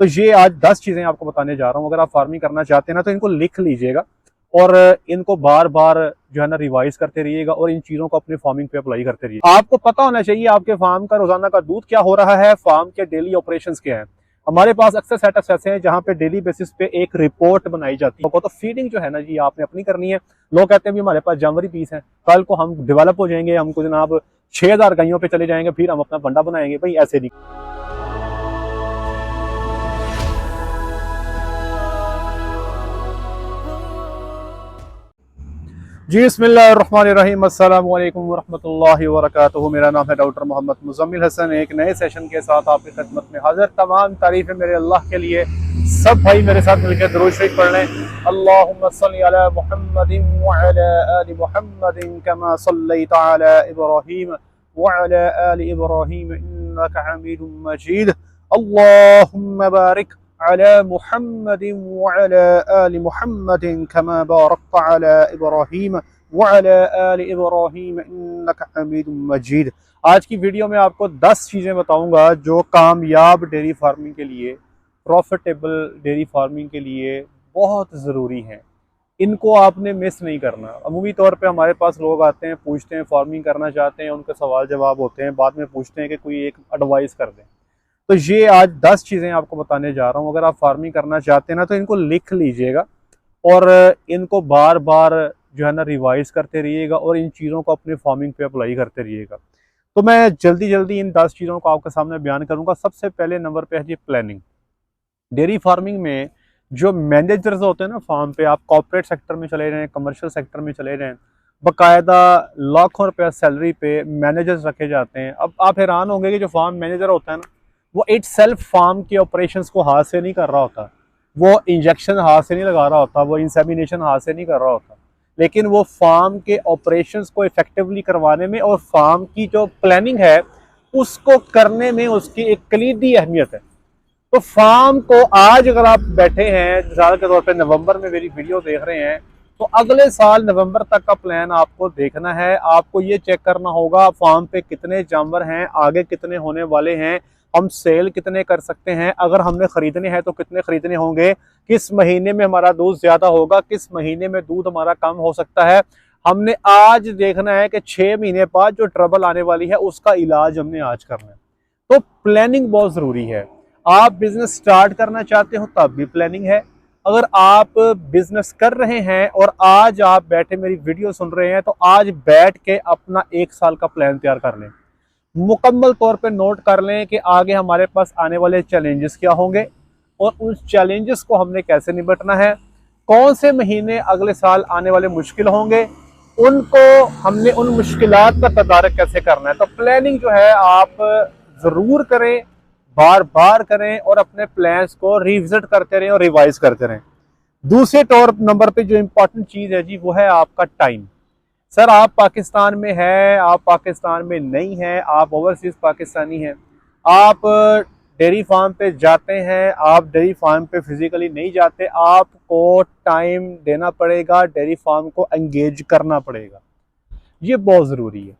तो ये आज 10 चीज़ें आपको बताने जा रहा हूँ। अगर आप फार्मिंग करना चाहते हैं ना तो इनको लिख लीजिएगा और इनको बार बार जो है ना रिवाइज करते रहिएगा और इन चीज़ों को अपने फार्मिंग पे अप्लाई करते रहिए। आपको पता होना चाहिए आपके फार्म का रोजाना का दूध क्या हो रहा है, फार्म के डेली ऑपरेशंस क्या है। हमारे पास अक्सर सेटअप्स ऐसे हैं जहाँ पे डेली बेसिस पे एक रिपोर्ट बनाई जाती है। तो फीडिंग जो है ना जी आपने अपनी करनी है। लोग कहते हैं भी हमारे पास जानवरी पीस है, कल को हम डेवलप हो जाएंगे, हमको जनाब 6000 गायों पे चले जाएंगे, फिर हम अपना बंडा बनाएंगे। भाई ऐसे नहीं। जी बिस्मिल्लाहिर्रहमानिर्रहीम, अस्सलाम वालेकुम वरहमतुल्लाहि वबरकातुहू। मेरा नाम है डॉक्टर मोहम्मद मुज़म्मिल हसन। एक नए सेशन के साथ आपकी खिदमत में हाजिर। तमाम तारीफ़ें मेरे अल्लाह के लिए। सब भाई मेरे साथ मिलकर दुरूद शरीफ पढ़ लें। अल्लाहुम्मा सल्लि अला मुहम्मदिन व अला आलि मुहम्मदिन कमा सल्लैता अला इब्राहीम व अला आलि इब्राहीम इन्नका हमीदुम मजीद। अल्लाहुम्मा बारिक अला मुहम्मदिन व अला आलि मुहम्मदिन कमा बारकता अला इब्राहीम व अला आलि इब्राहीम इन्नका हमीदुम मजीद। आज की वीडियो में आपको 10 चीज़ें बताऊंगा जो कामयाब डेयरी फार्मिंग के लिए, प्रॉफिटेबल डेयरी फार्मिंग के लिए बहुत ज़रूरी हैं। इनको आपने मिस नहीं करना। अमूमी तौर पे हमारे पास लोग आते हैं, पूछते हैं, फार्मिंग करना चाहते हैं, उनके सवाल जवाब होते हैं, बाद में पूछते हैं कि कोई एक एडवाइस कर दें। तो ये आज 10 चीज़ें आपको बताने जा रहा हूँ। अगर आप फार्मिंग करना चाहते हैं ना तो इनको लिख लीजिएगा और इनको बार बार जो है ना रिवाइज करते रहिएगा और इन चीज़ों को अपने फार्मिंग पे अप्लाई करते रहिएगा। तो मैं जल्दी जल्दी इन 10 चीज़ों को आपके सामने बयान करूँगा। सबसे पहले नंबर पे है जी प्लानिंग। डेयरी फार्मिंग में जो मैनेजर्स होते हैं ना फार्म पे, आप कॉर्पोरेट सेक्टर में चले जाएँ, कमर्शियल सेक्टर में चले जाएँ, बाकायदा लाखों रुपया सैलरी पे मैनेजर्स रखे जाते हैं। अब आप हैरान होंगे कि जो फार्म मैनेजर होता है ना वो इट सेल्फ फार्म के ऑपरेशंस को हाथ से नहीं कर रहा होता, वो इंजेक्शन हाथ से नहीं लगा रहा होता, वो इंसेमिनेशन हाथ से नहीं कर रहा होता, लेकिन वो फार्म के ऑपरेशंस को इफेक्टिवली करवाने में और फार्म की जो प्लानिंग है उसको करने में उसकी एक कलीदी अहमियत है। तो फार्म को आज अगर आप बैठे हैं, मिसाल के तौर पे नवंबर में मेरी वीडियो देख रहे हैं, तो अगले साल नवंबर तक का प्लान आपको देखना है। आपको ये चेक करना होगा फार्म पे कितने जानवर हैं, आगे कितने होने वाले हैं, हम सेल कितने कर सकते हैं, अगर हमने खरीदने हैं तो कितने खरीदने होंगे, किस महीने में हमारा दूध ज्यादा होगा, किस महीने में दूध हमारा कम हो सकता है। हमने आज देखना है कि 6 महीने बाद जो ट्रबल आने वाली है उसका इलाज हमने आज करना है। तो प्लानिंग बहुत जरूरी है। आप बिजनेस स्टार्ट करना चाहते हो तब भी प्लानिंग है। अगर आप बिजनेस कर रहे हैं और आज आप बैठे मेरी वीडियो सुन रहे हैं तो आज बैठ के अपना 1 साल का प्लान तैयार कर लें। मुकम्मल तौर पे नोट कर लें कि आगे हमारे पास आने वाले चैलेंजेस क्या होंगे और उन चैलेंजेस को हमने कैसे निपटना है, कौन से महीने अगले साल आने वाले मुश्किल होंगे, उनको हमने उन मुश्किलात का तदारक कैसे करना है। तो प्लानिंग जो है आप ज़रूर करें, बार बार करें और अपने प्लान्स को रिविजिट करते रहें और रिवाइज करते रहें। दूसरे तौर नंबर पे जो इम्पोर्टेंट चीज़ है जी वो है आपका टाइम। सर आप पाकिस्तान में हैं, आप पाकिस्तान में नहीं हैं, आप ओवरसीज पाकिस्तानी हैं, आप डेयरी फार्म पे जाते हैं, आप डेयरी फार्म पे फिजिकली नहीं जाते, आपको टाइम देना पड़ेगा, डेयरी फार्म को एंगेज करना पड़ेगा। ये बहुत ज़रूरी है।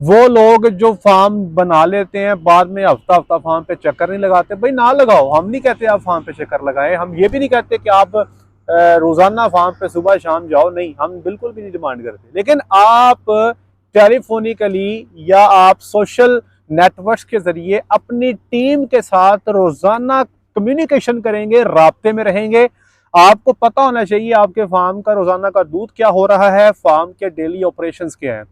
वो लोग जो फार्म बना लेते हैं बाद में हफ्ता हफ्ता फार्म पे चक्कर नहीं लगाते, भाई ना लगाओ। हम नहीं कहते आप फार्म पे चक्कर लगाएं, हम ये भी नहीं कहते कि आप रोजाना फार्म पे सुबह शाम जाओ, नहीं, हम बिल्कुल भी नहीं डिमांड करते। लेकिन आप टेलीफोनिकली या आप सोशल नेटवर्क्स के जरिए अपनी टीम के साथ रोजाना कम्युनिकेशन करेंगे, राब्ते में रहेंगे। आपको पता होना चाहिए आपके फार्म का रोजाना का दूध क्या हो रहा है, फार्म के डेली ऑपरेशंस क्या है।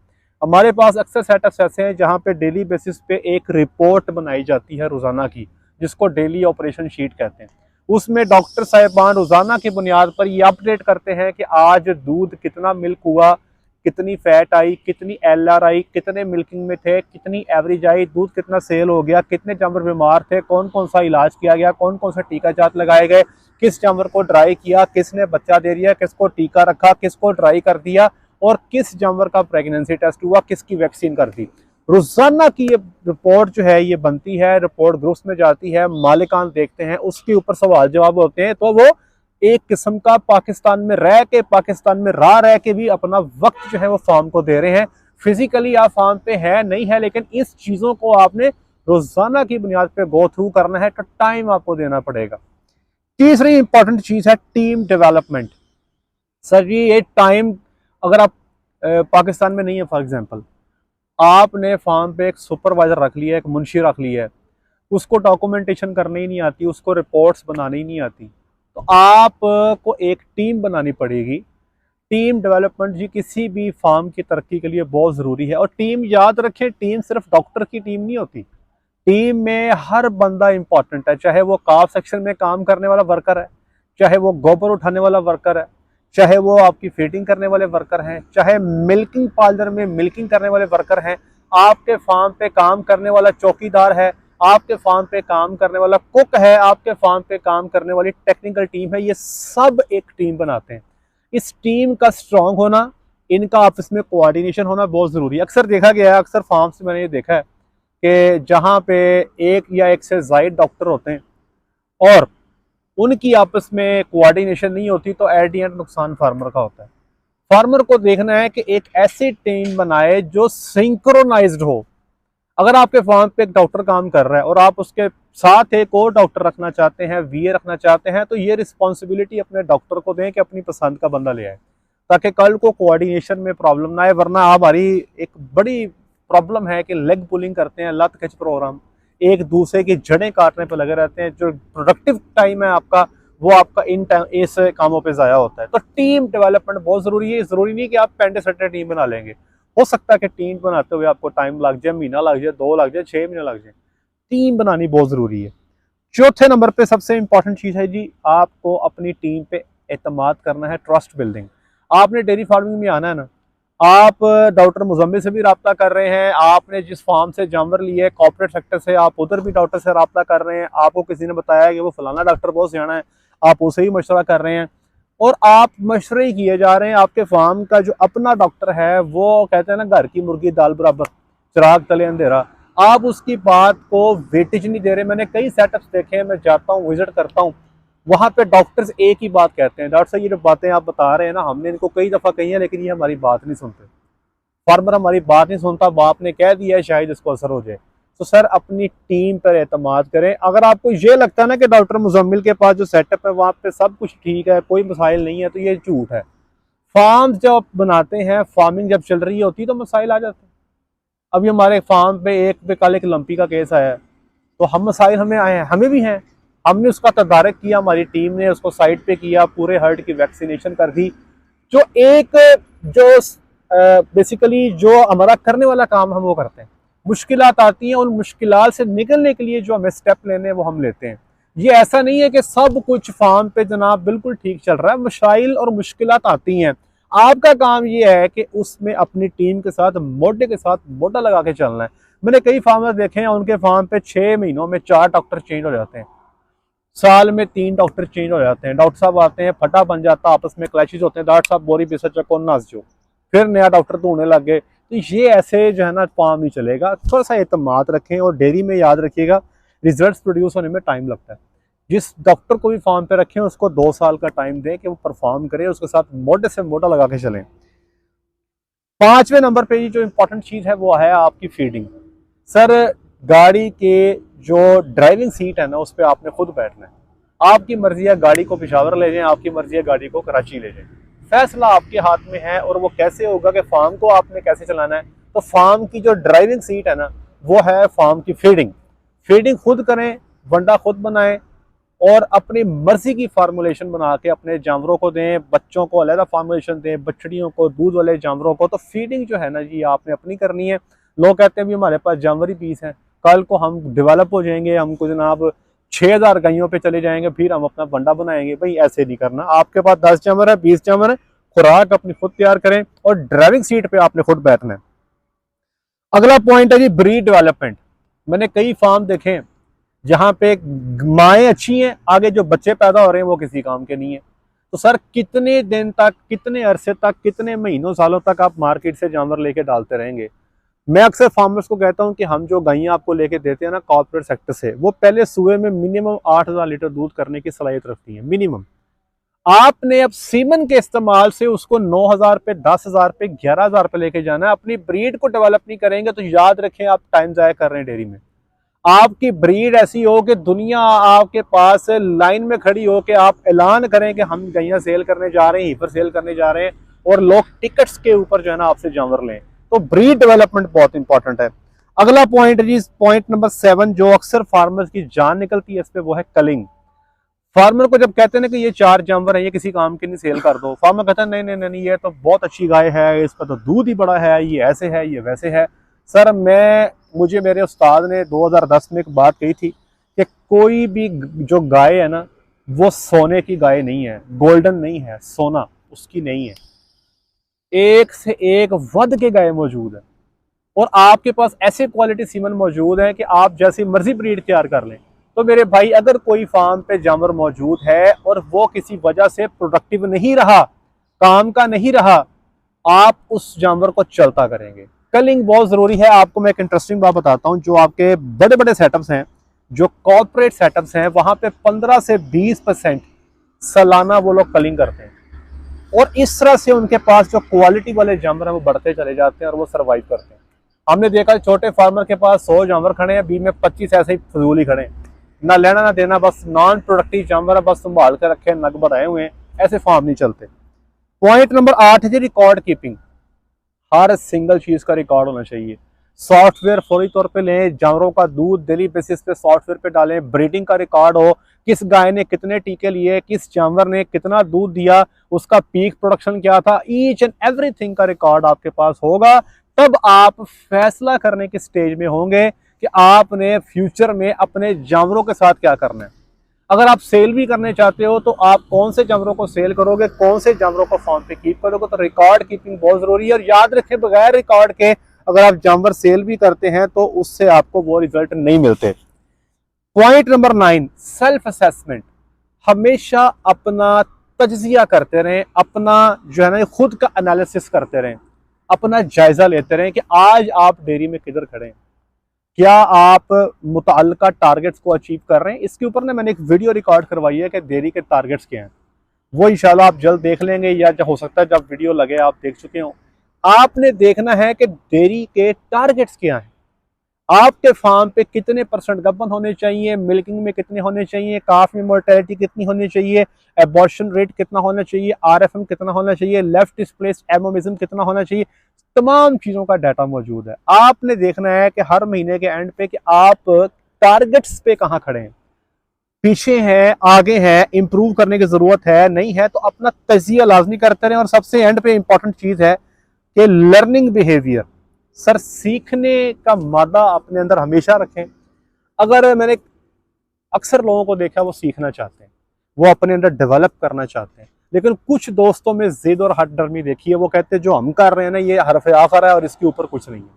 हमारे पास अक्सर सेटअप्स ऐसे हैं जहाँ पे डेली बेसिस पे एक रिपोर्ट बनाई जाती है रोजाना की, जिसको डेली ऑपरेशन शीट कहते हैं। उसमें डॉक्टर साहिबान रोजाना की बुनियाद पर ये अपडेट करते हैं कि आज दूध कितना मिल्क हुआ, कितनी फैट आई, कितनी LR आई, कितने मिल्किंग में थे, कितनी एवरेज आई, दूध कितना सेल हो गया, कितने जानवर बीमार थे, कौन कौन सा इलाज किया गया, कौन कौन सा टीका जात लगाए गए, किस जानवर को ड्राई किया, किसने बच्चा दे दिया, किसको टीका रखा, किसको ड्राई कर दिया और किस जानवर का प्रेगनेंसी टेस्ट हुआ, किसकी वैक्सीन कर दी। रोजाना की ये रिपोर्ट जो है ये बनती है, रिपोर्ट ग्रुप्स में जाती है, मालिकान देखते हैं, उसके ऊपर सवाल जवाब होते हैं। तो वो एक किस्म का पाकिस्तान में रह के भी अपना वक्त जो है वो फार्म को दे रहे हैं। फिजिकली आप फार्म पे है नहीं है, लेकिन इस चीजों को आपने रोजाना की बुनियाद पे गो थ्रू करना है तो टाइम आपको देना पड़ेगा। तीसरी इंपॉर्टेंट चीज है टीम डेवलपमेंट। सर जी ये टाइम, अगर आप पाकिस्तान में नहीं है, फॉर एग्जांपल आपने फार्म पे एक सुपरवाइजर रख लिया है, एक मुंशी रख लिया है, उसको डॉक्यूमेंटेशन करनी ही नहीं आती, उसको रिपोर्ट्स बनानी ही नहीं आती, तो आपको एक टीम बनानी पड़ेगी। टीम डेवलपमेंट जी किसी भी फार्म की तरक्की के लिए बहुत ज़रूरी है। और टीम, याद रखें, टीम सिर्फ डॉक्टर की टीम नहीं होती, टीम में हर बंदा इंपॉर्टेंट है, चाहे वो काफ सेक्शन में काम करने वाला वर्कर है, चाहे वो गोबर उठाने वाला वर्कर है, चाहे वो आपकी फीडिंग करने वाले वर्कर हैं, चाहे मिल्किंग पार्लर में मिल्किंग करने वाले वर्कर हैं, आपके फार्म पे काम करने वाला चौकीदार है, आपके फार्म पे काम करने वाला कुक है, आपके फार्म पे काम करने वाली टेक्निकल टीम है, ये सब एक टीम बनाते हैं। इस टीम का स्ट्रांग होना, इनका आपस में कोऑर्डिनेशन होना बहुत ज़रूरी है। अक्सर देखा गया है, अक्सर फार्म्स में मैंने ये देखा है कि जहाँ पे एक या एक से ज़ायद डॉक्टर होते हैं और उनकी आपस में कोऑर्डिनेशन नहीं होती, तो एट द एंड नुकसान फार्मर का होता है। फार्मर को देखना है कि एक ऐसी टीम बनाए जो सिंक्रोनाइज्ड हो। अगर आपके फार्म पे एक डॉक्टर काम कर रहा है और आप उसके साथ एक और डॉक्टर रखना चाहते हैं, वीए रखना चाहते हैं, तो ये रिस्पॉन्सिबिलिटी अपने डॉक्टर को दें कि अपनी पसंद का बंदा ले आए, ताकि कल को कोऑर्डिनेशन में प्रॉब्लम ना आए। वरना हमारी एक बड़ी प्रॉब्लम है कि लेग पुलिंग करते हैं, लत खिंच प्रोग्राम, एक दूसरे की जड़ें काटने पर लगे रहते हैं, जो प्रोडक्टिव टाइम है आपका वो आपका इन टाइम इस कामों पे ज़ाया होता है। तो टीम डेवलपमेंट बहुत ज़रूरी है। ज़रूरी नहीं कि आप पेंटे सट्टे टीम बना लेंगे, हो सकता है कि टीम बनाते हुए आपको टाइम लग जाए, महीना लग जाए, 2 लग जाए, 6 महीने लग जाए। टीम बनानी बहुत ज़रूरी है। चौथे नंबर पे सबसे इंपॉर्टेंट चीज़ है जी, आपको अपनी टीम पे एतमाद करना है, ट्रस्ट बिल्डिंग। आपने डेयरी फार्मिंग में आना है ना, आप डॉक्टर मुजम्मिल से भी रब्ता कर रहे हैं, आपने जिस फार्म से जानवर लिए कॉर्पोरेट सेक्टर से, आप उधर भी डॉक्टर से रब्ता कर रहे हैं, आपको किसी ने बताया कि वो फलाना डॉक्टर बहुत सियाना है, आप उसे ही मशवरा कर रहे हैं और आप मशवरे ही किए जा रहे हैं। आपके फार्म का जो अपना डॉक्टर है वो कहते हैं ना, घर की मुर्गी दाल बराबर, चिराग तले अंधेरा, आप उसकी बात को वेटेज नहीं दे रहे। मैंने कई सेटअप्स देखे हैं, मैं जाता हूँ, विजिट करता हूँ, वहां पे डॉक्टर्स एक ही बात कहते हैं, डॉक्टर साहब ये जो बातें आप बता रहे हैं ना, हमने इनको कई दफा कही है लेकिन ये हमारी बात नहीं सुनते। फार्मर हमारी बात नहीं सुनता, बाप ने कह दिया है, शायद इसको असर हो जाए। तो सर अपनी टीम पर एतमाद करें। अगर आपको ये लगता है ना कि डॉक्टर मुजम्मिल के पास जो सेटअप है वहाँ पे सब कुछ ठीक है, कोई मसाइल नहीं है, तो ये झूठ है। फार्म जब बनाते हैं, फार्मिंग जब चल रही होती है तो मसाइल आ जाते हैं। अभी हमारे फार्म पे एक पे कल एक लंपी का केस आया है, तो हम मसाइल हमें आए हैं, हमें भी हैं, हमने उसका तदारक किया, हमारी टीम ने उसको साइट पे किया, पूरे हर्ड की वैक्सीनेशन कर दी। जो एक जो बेसिकली जो हमारा करने वाला काम हम वो करते हैं, मुश्किलात आती हैं, उन मुश्किलात से निकलने के लिए जो हमें स्टेप लेने हैं वो हम लेते हैं। ये ऐसा नहीं है कि सब कुछ फार्म पे जनाब बिल्कुल ठीक चल रहा है, मशाइल और मुश्किलात आती हैं। आपका काम ये है कि उसमें अपनी टीम के साथ मोटे के साथ मोटा लगा के चलना है। मैंने कई फार्मर देखे हैं, उनके फार्म पे 6 महीनों में 4 डॉक्टर चेंज हो जाते हैं, साल में 3 डॉक्टर चेंज हो जाते हैं। डॉक्टर साहब आते हैं, फटा बन जाता, आपस में क्लैशेस होते हैं, डॉक्टर साहब बोरी बेसा चको नाज जो, फिर नया डॉक्टर ढूंढने लग गए। तो ये ऐसे जो है ना फार्म नहीं चलेगा। थोड़ा सा एतमाद रखें और डेयरी में याद रखिएगा रिजल्ट्स प्रोड्यूस होने में टाइम लगता है। जिस डॉक्टर को भी फार्म पे रखें उसको 2 साल का टाइम दें कि वो परफॉर्म करे, उसके साथ मोटे से मोटा लगा के चलें। 5वें नंबर पे जो इंपॉर्टेंट चीज़ है वो है आपकी फीडिंग। सर गाड़ी के जो ड्राइविंग सीट है ना उस पर आपने खुद बैठना है। आपकी मर्जी है गाड़ी को पेशावर ले जाएं, आपकी मर्जी है गाड़ी को कराची ले जाएं, फैसला आपके हाथ में है। और वो कैसे होगा कि फार्म को आपने कैसे चलाना है। तो फार्म की जो ड्राइविंग सीट है ना वो है फार्म की फीडिंग। फीडिंग खुद करें, वंडा खुद बनाएं और अपनी मर्जी की फार्मूलेशन बना के अपने जानवरों को दें। बच्चों को अलग फार्मूलेशन दें, बछड़ियों को, दूध वाले जानवरों को। तो फीडिंग जो है ना जी आपने अपनी करनी है। लोग कहते हैं भी हमारे पास जानवर ही पीस हैं, कल को हम डेवलप हो जाएंगे, हमको जनाब 6000 गायों पे चले जाएंगे, फिर हम अपना बंडा बनाएंगे। भाई ऐसे नहीं करना। आपके पास 10 जानवर है, 20 जानवर है, खुराक अपनी खुद तैयार करें और ड्राइविंग सीट पे आपने खुद बैठना है। अगला पॉइंट है जी ब्रीड डेवलपमेंट। मैंने कई फार्म देखे हैं जहां पे माएँ अच्छी हैं, आगे जो बच्चे पैदा हो रहे हैं वो किसी काम के नहीं है। तो सर कितने दिन तक, कितने अरसे तक, कितने महीनों सालों तक आप मार्केट से जानवर लेके डालते रहेंगे। मैं अक्सर फार्मर्स को कहता हूं कि हम जो गायें आपको लेके देते हैं ना कॉर्पोरेट सेक्टर से, वो पहले सुबह में मिनिमम 8000 लीटर दूध करने की सलाहियत रखती है मिनिमम। आपने अब सीमन के इस्तेमाल से उसको 9000 पे, 10000 पे, 11000 पे लेके जाना है। अपनी ब्रीड को डेवलप नहीं करेंगे तो याद रखें आप टाइम जाया कर रहे हैं डेयरी में। आपकी ब्रीड ऐसी हो कि दुनिया आपके पास लाइन में खड़ी हो कि आप ऐलान करें कि हम गैया सेल करने जा रहे हैं, हीपर सेल करने जा रहे हैं, और लोग टिकट्स के ऊपर जो है ना आपसे जानवर लें। तो ब्रीड डेवलपमेंट बहुत इंपॉर्टेंट है। अगला पॉइंट जी, पॉइंट नंबर 7, जो अक्सर फार्मर्स की जान निकलती है इस पे, वो है कलिंग। फार्मर को जब कहते हैं ना कि ये 4 जानवर है, ये किसी काम के नहीं, सेल कर दो, फार्मर कहता है नहीं नहीं नहीं, ये तो बहुत अच्छी गाय है, इसका तो दूध ही बड़ा है, ये ऐसे है, ये वैसे है। सर मुझे मेरे उस्ताद ने 2010 में एक बात कही थी कि कोई भी जो गाय है ना, वो सोने की गाय नहीं है, गोल्डन नहीं है, सोना उसकी नहीं है। एक से एक वध के गाय मौजूद है, और आपके पास ऐसे क्वालिटी सीमन मौजूद है कि आप जैसी मर्जी ब्रीड तैयार कर लें। तो मेरे भाई, अगर कोई फार्म पे जानवर मौजूद है और वो किसी वजह से प्रोडक्टिव नहीं रहा, काम का नहीं रहा, आप उस जानवर को चलता करेंगे। कलिंग बहुत जरूरी है। आपको मैं एक इंटरेस्टिंग बात बताता हूँ, जो आपके बड़े बड़े सेटअप्स हैं, जो कॉर्पोरेट सेटअप्स हैं, वहां पे 15 से 20% सालाना वो लोग कलिंग करते हैं, और इस तरह से उनके पास जो क्वालिटी वाले जानवर हैं वो बढ़ते चले जाते हैं और वो सर्वाइव करते हैं। हमने देखा छोटे फार्मर के पास 100 जानवर खड़े हैं, 20 में 25 ऐसे ही फजूल ही खड़े हैं, ना लेना ना देना, बस नॉन प्रोडक्टिव जानवर है, बस संभाल कर रखे, नग बढ़ाए हुए हैं। ऐसे फार्म नहीं चलते। पॉइंट नंबर 8 है रिकॉर्ड कीपिंग। हर सिंगल चीज का रिकॉर्ड होना चाहिए। सॉफ्टवेयर फौरी तौर पे लें, जानवरों का दूध डेली बेसिस पे सॉफ्टवेयर पे डालें, ब्रीडिंग का रिकॉर्ड हो, किस गाय ने कितने टीके लिए, किस जानवर ने कितना दूध दिया, उसका पीक प्रोडक्शन क्या था, ईच एंड एवरीथिंग का रिकॉर्ड आपके पास होगा। तब आप फैसला करने के स्टेज में होंगे कि आपने फ्यूचर में अपने जानवरों के साथ क्या करना है। अगर आप सेल भी करने चाहते हो तो आप कौन से जानवरों को सेल करोगे, कौन से जानवरों को फार्म पे कीप करोगे, तो रिकॉर्ड कीपिंग बहुत जरूरी है। और याद रखें, बगैर रिकॉर्ड के अगर आप जानवर सेल भी करते हैं तो उससे आपको वो रिजल्ट नहीं मिलते। Point number 9, self assessment. हमेशा अपना तज्जिया करते रहें, अपना जो है ना खुद का एनालिसिस करते रहें, अपना जायजा लेते रहें कि आज आप डेयरी में किधर खड़े हैं, क्या आप मुतअल्लिका टारगेट्स को अचीव कर रहे हैं। इसके ऊपर ना मैंने एक वीडियो रिकॉर्ड करवाई है कि डेयरी के टारगेट्स क्या हैं, वो इंशाल्लाह आप जल्द देख लेंगे, या जब हो सकता है जब वीडियो लगे आप देख चुके हो। आपने देखना है कि डेयरी के टारगेट्स क्या हैं, आपके फार्म पे कितने % गबन होने चाहिए, मिल्किंग में कितने होने चाहिए, काफ में मोर्टेलिटी कितनी होनी चाहिए, एबॉर्शन रेट कितना होना चाहिए, RFM कितना होना चाहिए, लेफ्ट डिस्प्लेस्ड एमोमिज्म कितना होना चाहिए। तमाम चीज़ों का डाटा मौजूद है। आपने देखना है कि हर महीने के एंड पे कि आप टारगेट्स पे कहाँ खड़े हैं, पीछे हैं, आगे हैं, इंप्रूव करने की जरूरत है, नहीं है तो अपना तजिया लाजमी करते रहें। और सबसे एंड पे इंपॉर्टेंट चीज़ है कि लर्निंग बिहेवियर। सर, सीखने का मादा अपने अंदर हमेशा रखें। अगर मैंने अक्सर लोगों को देखा, वो सीखना चाहते हैं, वो अपने अंदर डेवलप करना चाहते हैं, लेकिन कुछ दोस्तों में जिद और हट डरमी देखी है। वो कहते हैं जो हम कर रहे हैं ना, ये हरफ आखर है और इसके ऊपर कुछ नहीं है।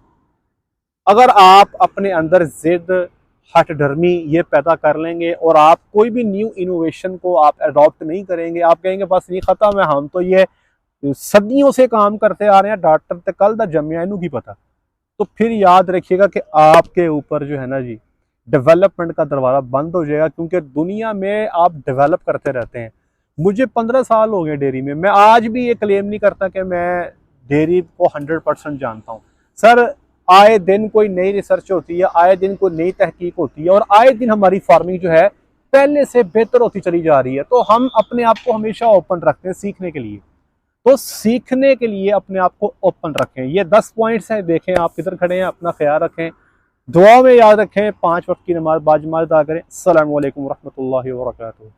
अगर आप अपने अंदर जिद, हट डरमी ये पैदा कर लेंगे और आप कोई भी न्यू इनोवेशन को आप अडॉप्ट नहीं करेंगे, आप कहेंगे बस ये खत्म है, हम तो ये सदियों से काम करते आ रहे हैं, डॉक्टर तक कल दा जम्या इनू की पता, तो फिर याद रखिएगा कि आपके ऊपर जो है ना जी, डेवलपमेंट का दरवाज़ा बंद हो जाएगा। क्योंकि दुनिया में आप डेवलप करते रहते हैं। मुझे 15 साल हो गए डेयरी में, मैं आज भी ये क्लेम नहीं करता कि मैं डेयरी को 100% जानता हूँ। सर, आए दिन कोई नई रिसर्च होती है, आए दिन कोई नई तहकीक होती है, और आए दिन हमारी फार्मिंग जो है पहले से बेहतर होती चली जा रही है। तो हम अपने आप को हमेशा ओपन रखते हैं सीखने के लिए। तो सीखने के लिए अपने आप को ओपन रखें। ये 10 पॉइंट्स हैं, देखें आप किधर खड़े हैं, अपना ख्याल रखें, दुआ में याद रखें, 5 वक्त की नमाज बाजमात अदा करें। अस्सलामु अलैकुम रहमतुल्लाहि व बरकातुहू।